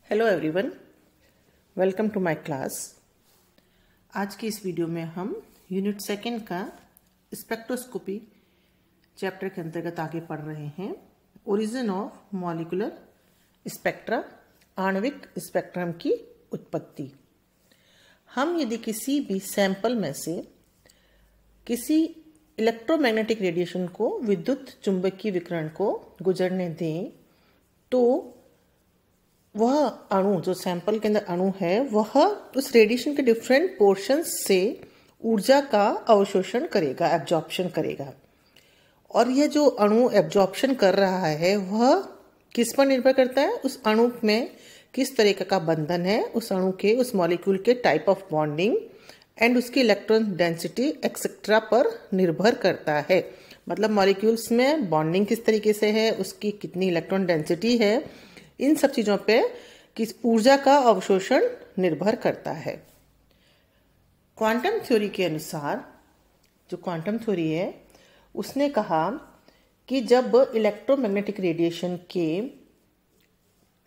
Hello everyone, welcome to my class. आज की इस वीडियो में हम यूनिट सेकंड का स्पेक्ट्रोस्कोपी चैप्टर के अंतर्गत आगे पढ़ रहे हैं। ओरिजिन ऑफ मॉलिक्यूलर स्पेक्ट्रा, आणविक स्पेक्ट्रम की उत्पत्ति। हम यदि किसी भी सैंपल में से किसी इलेक्ट्रोमैग्नेटिक रेडिएशन को, विद्युत चुंबकीय विकिरण को गुजरने दें तो वह अणु, जो सैंपल के अंदर अणु है, वह उस रेडिएशन के डिफरेंट पोर्शंस से ऊर्जा का अवशोषण करेगा, एब्जॉर्प्शन करेगा। और यह जो अणु एब्जॉर्प्शन कर रहा है वह किस पर निर्भर करता है? उस अणु में किस तरीके का बंधन है, उस अणु के, उस मॉलिक्यूल के टाइप ऑफ बॉन्डिंग एंड उसकी इलेक्ट्रॉन डेंसिटी एक्सेट्रा पर निर्भर करता है। मतलब मॉलिक्यूल्स में बॉन्डिंग किस तरीके से है, उसकी कितनी इलेक्ट्रॉन डेंसिटी है, इन सब चीजों पे किस ऊर्जा का अवशोषण निर्भर करता है। क्वांटम थ्योरी के अनुसार, जो क्वांटम थ्योरी है, उसने कहा कि जब इलेक्ट्रोमैग्नेटिक रेडिएशन के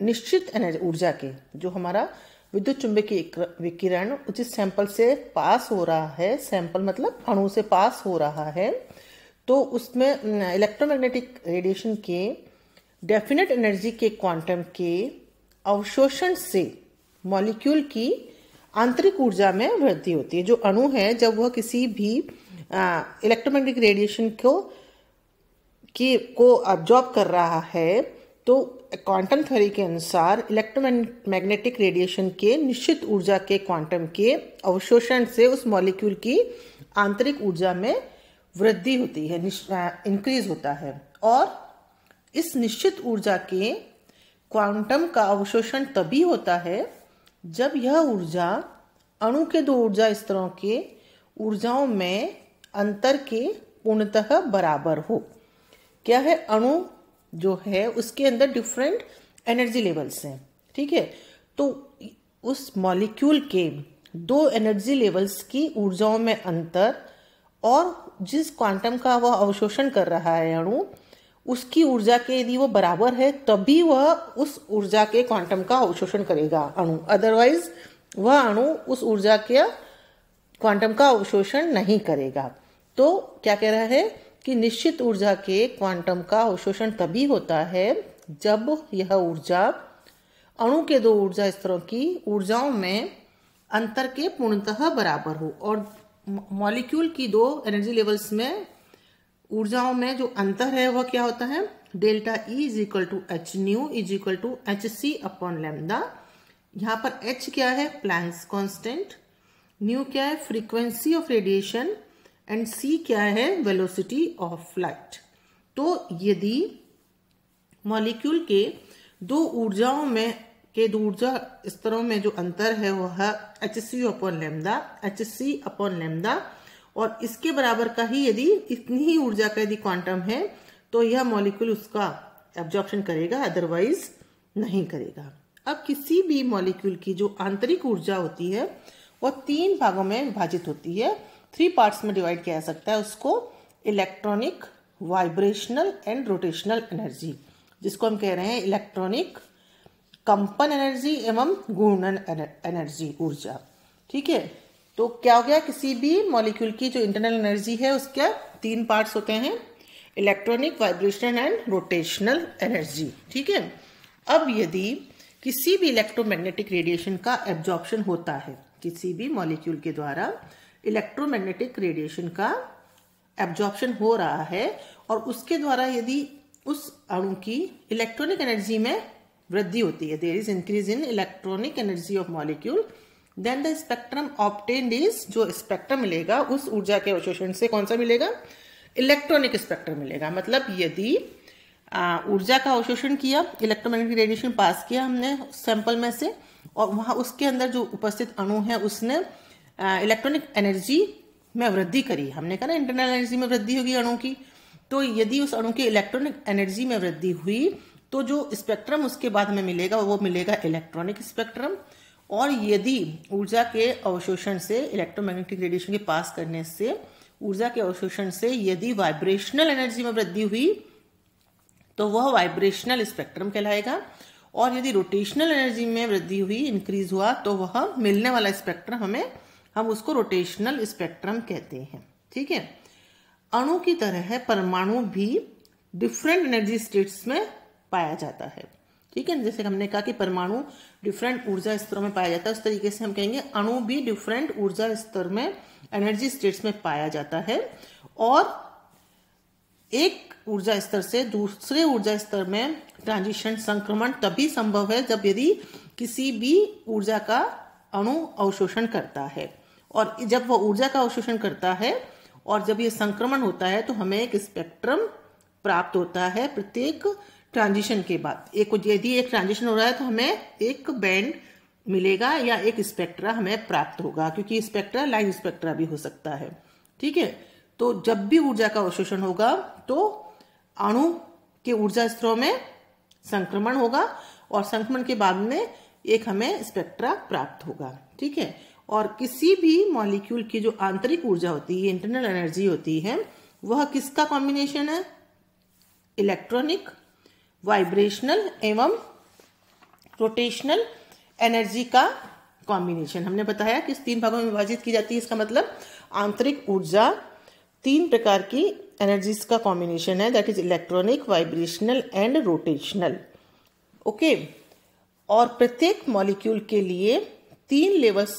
निश्चित एनर्जी, ऊर्जा के, जो हमारा विद्युत चुंबकीय विकिरण उचित सैंपल से पास हो रहा है, सैंपल मतलब अणु से पास हो रहा है, तो उसमें इलेक्ट्रोमैग्नेटिक रेडिएशन के डेफिनेट एनर्जी के क्वांटम के अवशोषण से मॉलिक्यूल की आंतरिक ऊर्जा में वृद्धि होती है। जो अणु है, जब वह किसी भी इलेक्ट्रोमैग्नेटिक रेडिएशन को अब्जॉर्ब कर रहा है, तो क्वांटम थ्योरी के अनुसार इलेक्ट्रोमैग्नेटिक रेडिएशन के निश्चित ऊर्जा के क्वांटम के अवशोषण से उस मॉलिक्यूल की आंतरिक ऊर्जा में वृद्धि होती है, इंक्रीज होता है। और इस निश्चित ऊर्जा के क्वांटम का अवशोषण तभी होता है जब यह ऊर्जा अणु के दो ऊर्जा स्तरों के ऊर्जाओं में अंतर के पूर्णतः बराबर हो। क्या है? अणु जो है उसके अंदर डिफरेंट एनर्जी लेवल्स हैं, ठीक है। तो उस मॉलिक्यूल के दो एनर्जी लेवल्स की ऊर्जाओं में अंतर और जिस क्वांटम का वह अवशोषण कर रहा है अणु, उसकी ऊर्जा के यदि वो बराबर है तभी वह उस ऊर्जा के क्वांटम का अवशोषण करेगा अणु, अदरवाइज वह अणु उस ऊर्जा के क्वांटम का अवशोषण नहीं करेगा। तो क्या कह रहा है कि निश्चित ऊर्जा के क्वांटम का अवशोषण तभी होता है जब यह ऊर्जा अणु के दो ऊर्जा स्तरों की ऊर्जाओं में अंतर के पूर्णतः बराबर हो। और मॉलिक्यूल की दो एनर्जी लेवल्स में ऊर्जाओं में जो अंतर है वह क्या होता है? Delta E is equal to H nu is equal to H C upon lambda. यहाँ पर एच क्या है? Planck's constant. न्यू क्या है? Frequency of radiation. एंड सी क्या है? Velocity of light. तो यदि मॉलिक्यूल के दो ऊर्जाओं में के दो ऊर्जा स्तरों में जो अंतर है वह H C upon lambda, H C upon lambda, और इसके बराबर का ही यदि इतनी ही ऊर्जा का यदि क्वांटम है तो यह मॉलिक्यूल उसका एब्जॉर्प्शन करेगा, अदरवाइज नहीं करेगा। अब किसी भी मॉलिक्यूल की जो आंतरिक ऊर्जा होती है वह तीन भागों में विभाजित होती है, 3 पार्ट्स में डिवाइड किया जा सकता है उसको। Electronic, vibrational and rotational energy, जिसको हम कह रहे हैं इलेक्ट्रॉनिक कंपन एनर्जी एवं घूर्णन एनर्जी, ऊर्जा, ठीक है। तो क्या हो गया? किसी भी मॉलिक्यूल की जो इंटरनल एनर्जी है उसके 3 पार्ट्स होते हैं, electronic, vibrational and rotational energy, ठीक है। अब यदि किसी भी इलेक्ट्रोमैग्नेटिक रेडिएशन का एब्जॉर्प्शन होता है, किसी भी मॉलिक्यूल के द्वारा इलेक्ट्रोमैग्नेटिक रेडिएशन का एब्जॉर्प्शन हो रहा है और उसके द्वारा यदि उस अणु की इलेक्ट्रॉनिक एनर्जी में वृद्धि होती है, there is increase in electronic energy of molecule, then the spectrum obtained is, जो स्पेक्ट्रम मिलेगा उस ऊर्जा के अवशोषण से कौन सा मिलेगा? इलेक्ट्रॉनिक स्पेक्ट्रम मिलेगा। मतलब यदि ऊर्जा का अवशोषण किया, इलेक्ट्रोमैग्नेटिक रेडिएशन पास किया हमने सैंपल में से, और वहां उसके अंदर जो उपस्थित अणु है उसने इलेक्ट्रॉनिक एनर्जी में वृद्धि करी, हमने कहा ना इंटरनल एनर्जी में वृद्धि होगी अणु की, तो यदि उस अणु की इलेक्ट्रॉनिक एनर्जी में वृद्धि हुई तो जो स्पेक्ट्रम उसके बाद में मिलेगा वो मिलेगा इलेक्ट्रॉनिक स्पेक्ट्रम। और यदि ऊर्जा के अवशोषण से, इलेक्ट्रोमैग्नेटिक रेडिएशन के पास करने से, ऊर्जा के अवशोषण से यदि वाइब्रेशनल एनर्जी में वृद्धि हुई तो वह वाइब्रेशनल स्पेक्ट्रम कहलाएगा। और यदि रोटेशनल एनर्जी में वृद्धि हुई, इंक्रीज हुआ, तो वह मिलने वाला स्पेक्ट्रम हम उसको रोटेशनल स्पेक्ट्रम कहते हैं। ठीक है। अणु की तरह परमाणु भी डिफरेंट एनर्जी स्टेट्स में पाया जाता है। ठीक है, जैसे हमने कहा कि परमाणु डिफरेंट ऊर्जा स्तरों में पाया जाता है, उस तरीके से हम कहेंगे अणु भी डिफरेंट ऊर्जा स्तर में, एनर्जी स्टेट्स में पाया जाता है। और एक ऊर्जा स्तर से दूसरे ऊर्जा स्तर में ट्रांजिशन, संक्रमण तभी संभव है जब यदि किसी भी ऊर्जा का अणु अवशोषण करता है, और जब वह ऊर्जा का अवशोषण करता है और जब ये संक्रमण होता है तो हमें एक स्पेक्ट्रम प्राप्त होता है प्रत्येक ट्रांजिशन के बाद। यदि एक ट्रांजिशन हो रहा है तो हमें एक बैंड मिलेगा या एक स्पेक्ट्रा हमें प्राप्त होगा, क्योंकि स्पेक्ट्रा लाइन स्पेक्ट्रा भी हो सकता है। ठीक है, तो जब भी ऊर्जा का अवशोषण होगा तो अणु के ऊर्जा स्तरों में संक्रमण होगा और संक्रमण के बाद में एक हमें स्पेक्ट्रा प्राप्त होगा। ठीक है, और किसी भी मॉलिक्यूल की जो आंतरिक ऊर्जा होती है, इंटरनल एनर्जी होती है, वह किसका कॉम्बिनेशन है? इलेक्ट्रॉनिक, वाइब्रेशनल एवं रोटेशनल एनर्जी का कॉम्बिनेशन। हमने बताया कि इस 3 भागों में विभाजित की जाती है। इसका मतलब आंतरिक ऊर्जा 3 प्रकार की एनर्जीज का कॉम्बिनेशन है, that is electronic, vibrational and rotational. Okay, और प्रत्येक मॉलिक्यूल के लिए 3 लेवल्स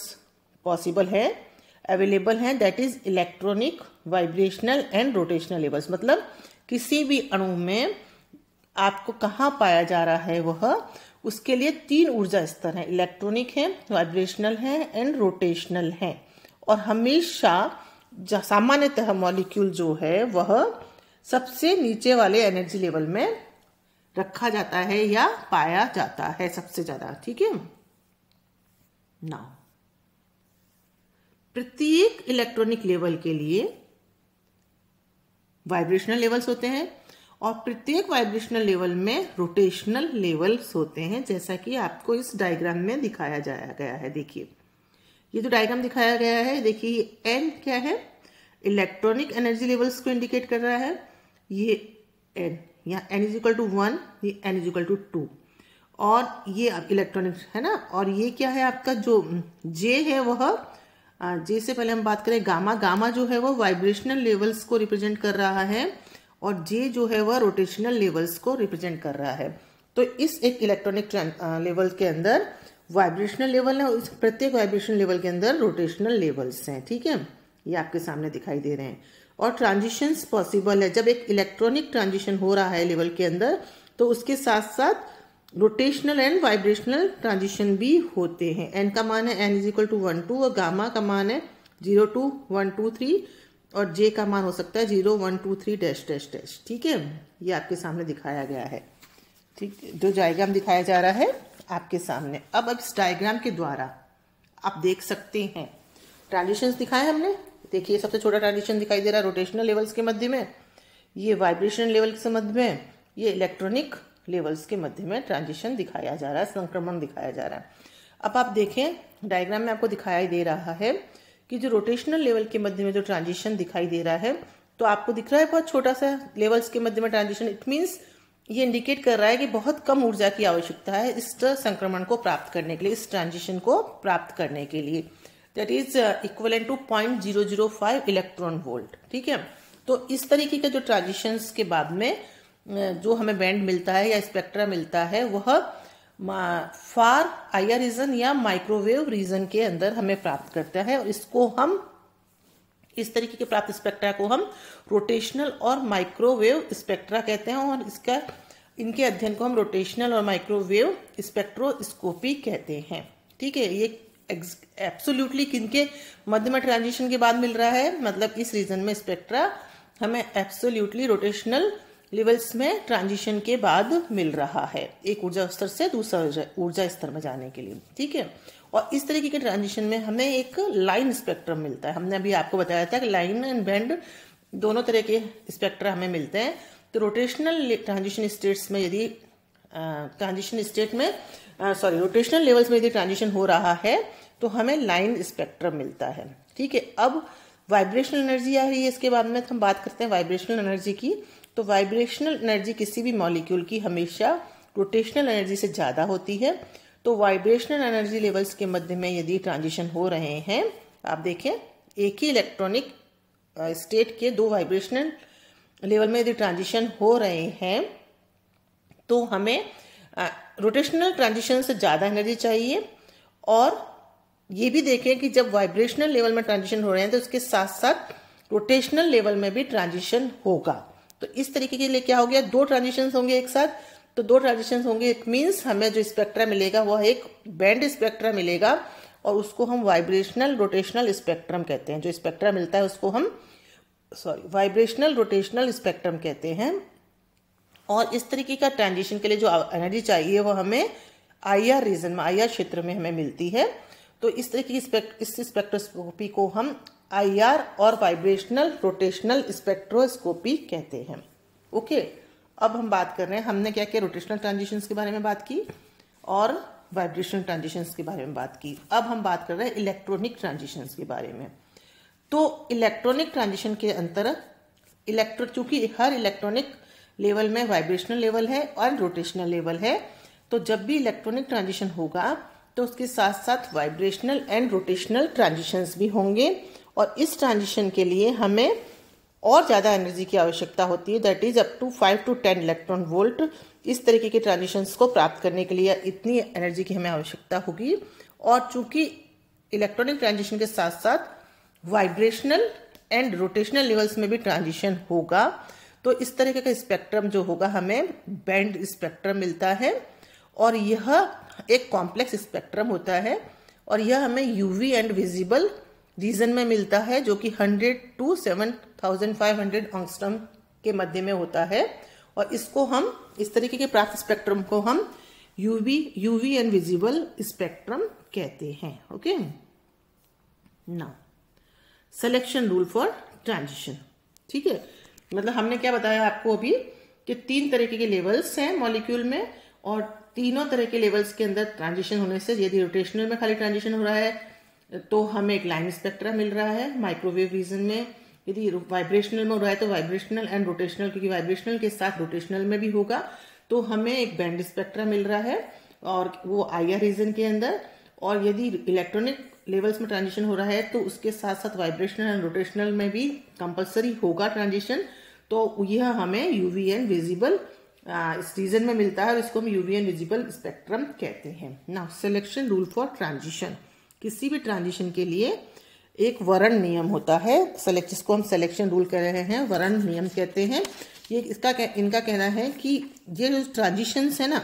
पॉसिबल है, अवेलेबल हैं, that is electronic, vibrational and rotational levels. मतलब किसी भी अणु में आपको कहाँ पाया जा रहा है, वह उसके लिए 3 ऊर्जा स्तर हैं, इलेक्ट्रॉनिक है, वाइब्रेशनल है एंड रोटेशनल है। और हमेशा सामान्यतः मॉलिक्यूल जो है वह सबसे नीचे वाले एनर्जी लेवल में रखा जाता है या पाया जाता है सबसे ज्यादा। ठीक है, नाउ प्रत्येक इलेक्ट्रॉनिक लेवल के लिए वाइब्रेशनल लेवल्स होते हैं और प्रत्येक वाइब्रेशनल लेवल में रोटेशनल लेवल्स होते हैं, जैसा कि आपको इस डायग्राम में दिखाया गया है। देखिए, ये जो डायग्राम दिखाया गया है, देखिए एन क्या है? इलेक्ट्रॉनिक एनर्जी लेवल्स को इंडिकेट कर रहा है। ये एन, यहाँ एन इज इक्वल टू 1, ये एन इज इक्वल टू 2, और ये इलेक्ट्रॉनिक है ना। और ये क्या है आपका जो जे है, वह जे से पहले हम बात करें गामा। गामा जो है वो वाइब्रेशनल लेवल्स को रिप्रेजेंट कर रहा है और जे जो है वह रोटेशनल लेवल्स को रिप्रेजेंट कर रहा है। तो इस एक इलेक्ट्रॉनिक लेवल के अंदर वाइब्रेशनल लेवल है, प्रत्येक वाइब्रेशन लेवल के अंदर रोटेशनल लेवल्स हैं। ठीक है, ये आपके सामने दिखाई दे रहे हैं। और ट्रांजिशंस पॉसिबल है, जब एक इलेक्ट्रॉनिक ट्रांजिशन हो रहा है लेवल के अंदर तो उसके साथ साथ रोटेशनल एंड वाइब्रेशनल ट्रांजिशन भी होते हैं। एन का मान है एन इज इक्वल टू 1 2, और गामा का मान है 0 2 1 2 3, और जे का मान हो सकता है 0 1 2 3 डैश डैश डैश। ठीक है, ये आपके सामने दिखाया गया है। ठीक, जो डायग्राम दिखाया जा रहा है आपके सामने। अब इस डायग्राम के द्वारा आप देख सकते हैं ट्रांजिशंस दिखाए हमने। देखिए, सबसे छोटा ट्रांजिशन दिखाई दे रहा है रोटेशनल लेवल्स के मध्य में, ये वाइब्रेशन लेवल के मध्य में, ये इलेक्ट्रॉनिक लेवल्स के मध्य में ट्रांजिशन दिखाया जा रहा है, संक्रमण दिखाया जा रहा है। अब आप देखें डायग्राम में आपको दिखाई दे रहा है कि जो रोटेशनल लेवल के मध्य में जो ट्रांजिशन दिखाई दे रहा है, तो आपको दिख रहा है बहुत छोटा सा लेवल्स के मध्य में ट्रांजिशन। इट मीन्स ये इंडिकेट कर रहा है कि बहुत कम ऊर्जा की आवश्यकता है इस संक्रमण को प्राप्त करने के लिए, इस ट्रांजिशन को प्राप्त करने के लिए। That is equivalent to 0.005 electron volt. ठीक है, तो इस तरीके के जो ट्रांजिशंस के बाद में जो हमें बैंड मिलता है या स्पेक्ट्रा मिलता है, वह फार आईआर रीजन या माइक्रोवेव रीजन के अंदर हमें प्राप्त करता है। और इसको हम, इस तरीके के प्राप्त स्पेक्ट्रा को हम रोटेशनल और माइक्रोवेव स्पेक्ट्रा कहते हैं, और इनके अध्ययन को हम रोटेशनल और माइक्रोवेव स्पेक्ट्रोस्कोपी कहते हैं। ठीक है, ये एब्सोल्युटली किनके मध्य में ट्रांजिशन के बाद मिल रहा है? मतलब इस रीजन में स्पेक्ट्रा हमें एब्सोल्युटली रोटेशनल लेवल्स में ट्रांजिशन के बाद मिल रहा है, एक ऊर्जा स्तर से दूसरा ऊर्जा स्तर में जाने के लिए। ठीक है, और इस तरीके के ट्रांजिशन में हमें एक लाइन स्पेक्ट्रम मिलता है। हमने अभी आपको बताया था कि लाइन एंड बैंड दोनों तरह के स्पेक्ट्रा हमें मिलते हैं। तो रोटेशनल ट्रांजिशन स्टेट्स में यदि रोटेशनल लेवल्स में यदि ट्रांजिशन हो रहा है तो हमें लाइन स्पेक्ट्रम मिलता है। ठीक है, अब वाइब्रेशनल एनर्जी आ रही है, इसके बाद में हम बात करते हैं वाइब्रेशनल एनर्जी की। तो वाइब्रेशनल एनर्जी किसी भी मॉलिक्यूल की हमेशा रोटेशनल एनर्जी से ज़्यादा होती है। तो वाइब्रेशनल एनर्जी लेवल्स के मध्य में यदि ट्रांजिशन हो रहे हैं, आप देखें एक ही इलेक्ट्रॉनिक स्टेट के दो वाइब्रेशनल लेवल में यदि ट्रांजिशन हो रहे हैं तो हमें रोटेशनल ट्रांजिशन से ज़्यादा एनर्जी चाहिए। और ये भी देखें कि जब वाइब्रेशनल लेवल में ट्रांजिशन हो रहे हैं तो उसके साथ साथ रोटेशनल लेवल में भी ट्रांजिशन होगा। तो इस तरीके के लिए क्या हो गया, दो ट्रांजिशन होंगे एक साथ। तो दो ट्रांजिशन होंगे, इट मीन्स हमें जो स्पेक्ट्रा मिलेगा वह एक बैंड स्पेक्ट्रा मिलेगा और उसको हम वाइब्रेशनल रोटेशनल स्पेक्ट्रम कहते हैं। जो स्पेक्ट्रा मिलता है उसको हम वाइब्रेशनल रोटेशनल स्पेक्ट्रम कहते हैं। और इस तरीके का ट्रांजिशन के लिए जो एनर्जी चाहिए वो हमें IR रीजन में, IR क्षेत्र में हमें मिलती है। तो इस तरीके की इस स्पेक्ट्रोस्कोपी को हम IR और वाइब्रेशनल रोटेशनल स्पेक्ट्रोस्कोपी कहते हैं। ओके, अब हम बात कर रहे हैं, हमने क्या किया, रोटेशनल ट्रांजिशंस के बारे में बात की और वाइब्रेशनल ट्रांजिशंस के बारे में बात की। अब हम बात कर रहे हैं इलेक्ट्रॉनिक ट्रांजिशंस के बारे में। तो इलेक्ट्रॉनिक ट्रांजिशन के अंतर चूंकि हर इलेक्ट्रॉनिक लेवल में वाइब्रेशनल लेवल है और रोटेशनल लेवल है, तो जब भी इलेक्ट्रॉनिक ट्रांजिशन होगा तो उसके साथ साथ वाइब्रेशनल एंड रोटेशनल ट्रांजिशंस भी होंगे। और इस ट्रांजिशन के लिए हमें और ज़्यादा एनर्जी की आवश्यकता होती है, that is up to 5 to 10 electron volt. इस तरीके के ट्रांजिशंस को प्राप्त करने के लिए इतनी एनर्जी की हमें आवश्यकता होगी। और चूंकि इलेक्ट्रॉनिक ट्रांजिशन के साथ साथ वाइब्रेशनल एंड रोटेशनल लेवल्स में भी ट्रांजिशन होगा, तो इस तरीके का स्पेक्ट्रम जो होगा हमें बैंड स्पेक्ट्रम मिलता है। और यह एक कॉम्प्लेक्स स्पेक्ट्रम होता है और यह हमें यूवी एंड विजिबल रीजन में मिलता है, जो कि 100 to 7500 एंगस्ट्रॉम के मध्य में होता है। और इसको हम, इस तरीके के प्राप्त स्पेक्ट्रम को हम यूवी एंड विजिबल स्पेक्ट्रम कहते हैं। Okay, now selection rule for transition. ठीक है, मतलब हमने क्या बताया आपको अभी कि 3 तरीके के लेवल्स हैं मॉलिक्यूल में और तीनों तरह के लेवल्स के अंदर ट्रांजिशन होने से, यदि रोटेशनल में खाली ट्रांजिशन हो रहा है तो हमें एक लाइन स्पेक्ट्रा मिल रहा है माइक्रोवेव रीजन में। यदि वाइब्रेशनल में हो रहा है तो वाइब्रेशनल एंड रोटेशनल, क्योंकि वाइब्रेशनल के साथ रोटेशनल में भी होगा, तो हमें एक बैंड स्पेक्ट्रा मिल रहा है और वो IR रीजन के अंदर। और यदि इलेक्ट्रॉनिक लेवल्स में ट्रांजिशन हो रहा है तो उसके साथ साथ वाइब्रेशनल एंड रोटेशनल में भी कंपलसरी होगा ट्रांजिशन, तो यह हमें यूवी एंड विजिबल इस रीजन में मिलता है और इसको हम यूवी एंड विजिबल स्पेक्ट्रम कहते हैं। Now selection rule for transition. किसी भी ट्रांजिशन के लिए एक वर्ण नियम होता है, जिसको हम सिलेक्शन रूल कह रहे हैं, वर्ण नियम कहते हैं। ये इनका कहना है कि ये जो ट्रांजिशंस है ना,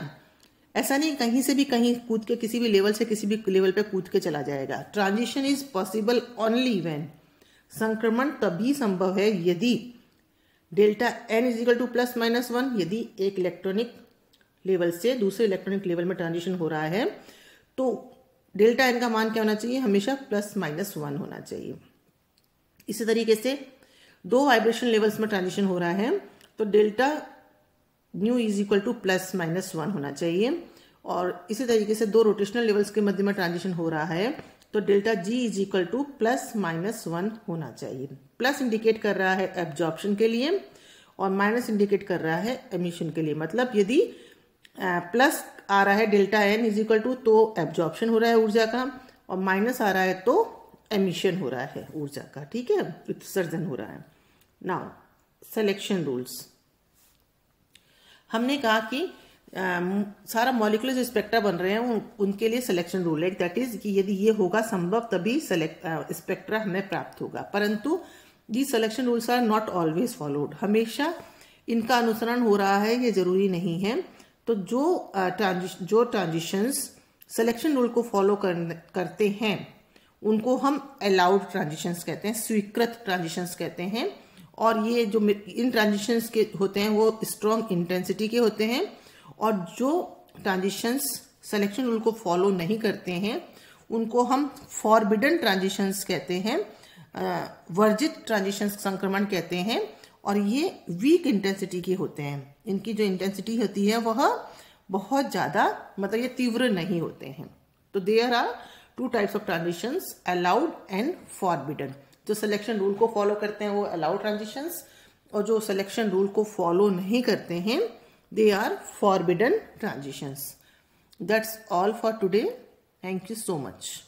ऐसा नहीं कहीं से भी कहीं कूद के किसी भी लेवल से किसी भी लेवल पे कूद के चला जाएगा। Transition is possible only when, संक्रमण तभी संभव है यदि delta n is equal to +-1, यदि एक इलेक्ट्रॉनिक लेवल से दूसरे इलेक्ट्रॉनिक लेवल में ट्रांजिशन हो रहा है तो डेल्टा n का मान क्या होना चाहिए, हमेशा +-1 होना चाहिए। इसी तरीके से दो वाइब्रेशन लेवल्स में ट्रांजिशन हो रहा है तो delta nu is equal to +-1 होना चाहिए। और इसी तरीके से दो रोटेशनल लेवल्स के मध्य में ट्रांजिशन हो रहा है तो delta G is equal to +-1 होना चाहिए। प्लस इंडिकेट कर रहा है एब्जॉर्प्शन के लिए और माइनस इंडिकेट कर रहा है एमिशन के लिए। मतलब यदि प्लस आ रहा है delta n is equal to, तो एब्जॉर्प्शन हो रहा है ऊर्जा का, और माइनस आ रहा है तो एमिशन हो रहा है ऊर्जा का। ठीक है, उत्सर्जन हो रहा है। Now selection rules. हमने कहा कि सारा मॉलिक्यूलर जो स्पेक्ट्रा बन रहे हैं उनके लिए सिलेक्शन रूल है, दैट इज कि यदि ये होगा संभव तभी स्पेक्ट्रा हमें प्राप्त होगा। परंतु the selection rules are not always followed, हमेशा इनका अनुसरण हो रहा है ये जरूरी नहीं है। तो जो ट्रांजिशंस सिलेक्शन रूल को फॉलो करते हैं उनको हम अलाउड ट्रांजिशंस कहते हैं, स्वीकृत ट्रांजिशंस कहते हैं। और ये जो इन ट्रांजिशंस के होते हैं वो स्ट्रॉन्ग इंटेंसिटी के होते हैं। और जो ट्रांजिशंस सिलेक्शन रूल को फॉलो नहीं करते हैं उनको हम फॉरबिडन ट्रांजिशंस कहते हैं, वर्जित ट्रांजिशंस संक्रमण कहते हैं। और ये वीक इंटेंसिटी के होते हैं, इनकी जो इंटेंसिटी होती है वह बहुत ज़्यादा, मतलब ये तीव्र नहीं होते हैं। तो there are 2 types of transitions, allowed and forbidden. जो सिलेक्शन रूल को फॉलो करते हैं वो अलाउड ट्रांजिशंस, और जो सिलेक्शन रूल को फॉलो नहीं करते हैं They are forbidden transitions. That's all for today. Thank you so much.